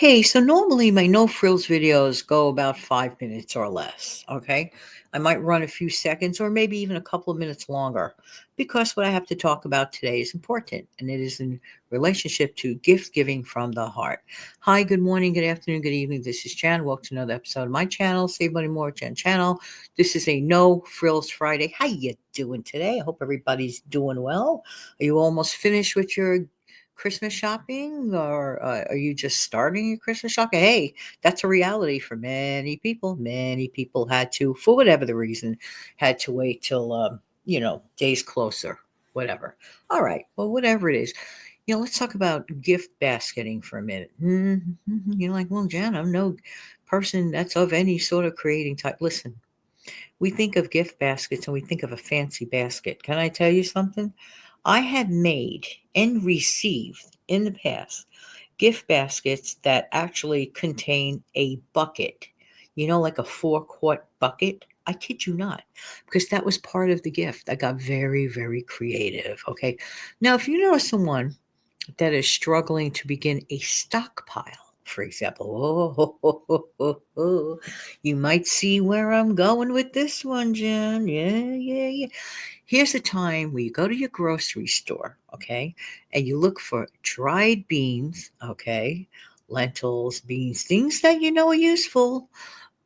Okay, so normally my no frills videos go about 5 minutes or less. Okay, I might run a few seconds or maybe even a couple of minutes longer because what I have to talk about today is important and it is in relationship to gift giving from the heart. Hi, good morning, good afternoon, good evening. This is Jan. Welcome to another episode of my channel, Save Money More Jan channel. This is a no frills Friday. How you doing today? I hope everybody's doing well. Are you almost finished with your Christmas shopping, or are you just starting your Christmas shopping? Hey, that's a reality for many people. Many people had to, for whatever the reason, had to wait till days closer, whatever. All right, well, whatever it is, let's talk about gift basketing for a minute. You're like, well, Jan, I'm no person that's of any sort of creating type. Listen, we think of gift baskets and we think of a fancy basket. Can I tell you something? I have made and received in the past gift baskets that actually contain a bucket, like a 4 quart bucket. I kid you not, because that was part of the gift. I got very, very creative. Okay. Now, if you know someone that is struggling to begin a stockpile, for example. You might see where I'm going with this one, Jen. Yeah. Here's a time where you go to your grocery store, okay, and you look for dried beans, okay, lentils, beans, things that you know are useful,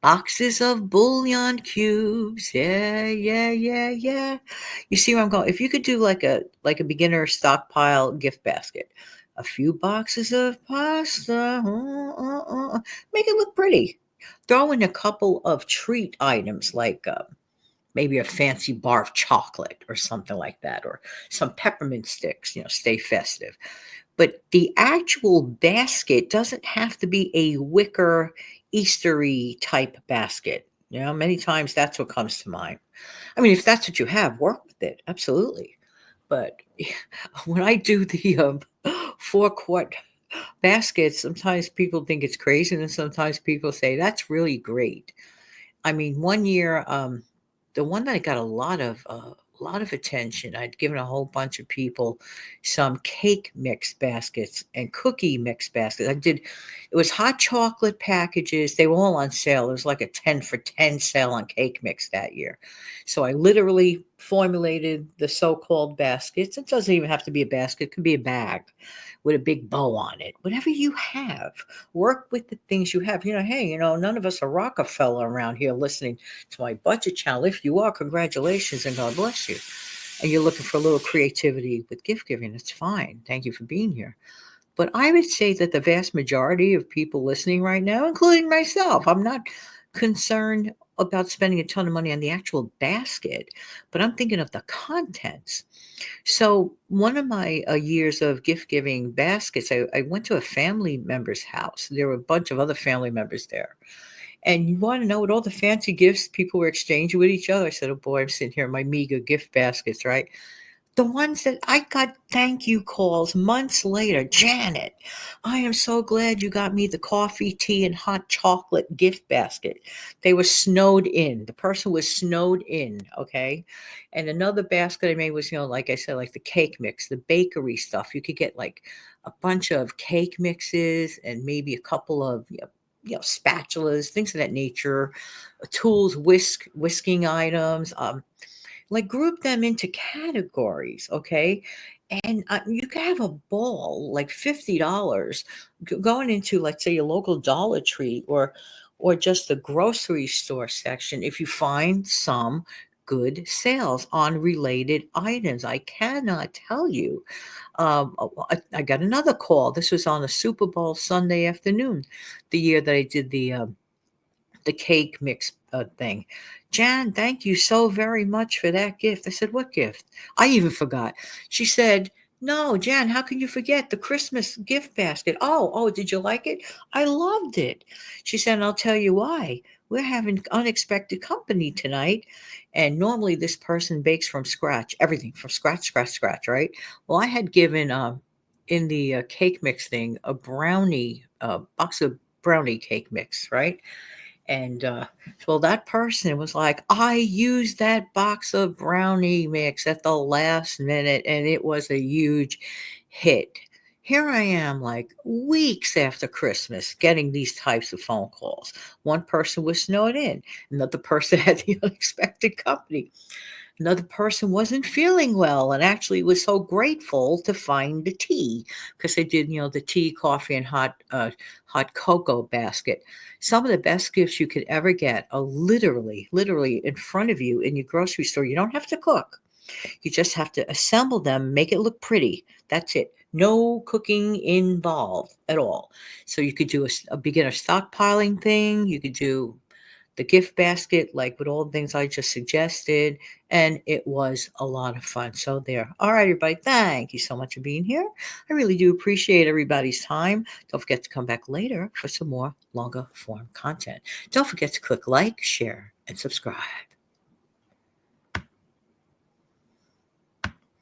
boxes of bouillon cubes. Yeah. You see where I'm going? If you could do like a beginner stockpile gift basket, a few boxes of pasta, make it look pretty. Throw in a couple of treat items like maybe a fancy bar of chocolate or something like that, or some peppermint sticks. Stay festive. But the actual basket doesn't have to be a wicker Eastery type basket. Many times that's what comes to mind. I mean, if that's what you have, work with it. Absolutely. But when I do the 4 quart baskets, sometimes people think it's crazy, and sometimes people say that's really great. I mean, one year, the one that got a lot of attention, I'd given a whole bunch of people some cake mix baskets and cookie mix baskets. It was hot chocolate packages. They were all on sale. It was like a 10 for 10 sale on cake mix that year. So I literally formulated the so-called baskets. It doesn't even have to be a basket. It could be a bag with a big bow on it. Whatever you have, work with the things you have. Hey, none of us are Rockefeller around here listening to my budget channel. If you are, congratulations and God bless you. And you're looking for a little creativity with gift giving, it's fine. Thank you for being here. But I would say that the vast majority of people listening right now, including myself, I'm not concerned about spending a ton of money on the actual basket, but I'm thinking of the contents. So, one of my years of gift giving baskets, I went to a family member's house. There were a bunch of other family members there. And you want to know what all the fancy gifts people were exchanging with each other? I said, oh boy, I'm sitting here in my meager gift baskets, right? The ones that I got thank you calls months later. Janet, I am so glad you got me the coffee, tea, and hot chocolate gift basket. They were snowed in. The person was snowed in, okay? And another basket I made was, like I said, like the cake mix, the bakery stuff. You could get like a bunch of cake mixes and maybe a couple of, spatulas, things of that nature, tools, whisking items. Like group them into categories, okay? And you could have a ball like $50 going into, let's say, your local Dollar Tree or just the grocery store section if you find some good sales on related items. I cannot tell you. I got another call. This was on a Super Bowl Sunday afternoon, the year that I did the cake mix thing. Jan, thank you so very much for that gift. I said, what gift? I even forgot. She said, no, Jan, how can you forget the Christmas gift basket? Oh, did you like it? I loved it. She said, and I'll tell you why. We're having unexpected company tonight. And normally this person bakes from scratch, everything from scratch, right? Well, I had given in the cake mix thing a brownie, box of brownie cake mix, right? And well, that person was like, I used that box of brownie mix at the last minute, and it was a huge hit. Here I am, like weeks after Christmas, getting these types of phone calls. One person was snowed in, another person had the unexpected company. Another person wasn't feeling well and actually was so grateful to find the tea because they did, the tea, coffee, and hot cocoa basket. Some of the best gifts you could ever get are literally in front of you in your grocery store. You don't have to cook. You just have to assemble them, make it look pretty. That's it. No cooking involved at all. So you could do a beginner stockpiling thing. You could do the gift basket, like with all the things I just suggested, and it was a lot of fun. So there. All right, everybody, thank you so much for being here. I really do appreciate everybody's time. Don't forget to come back later for some more longer form content. Don't forget to click like, share, and subscribe.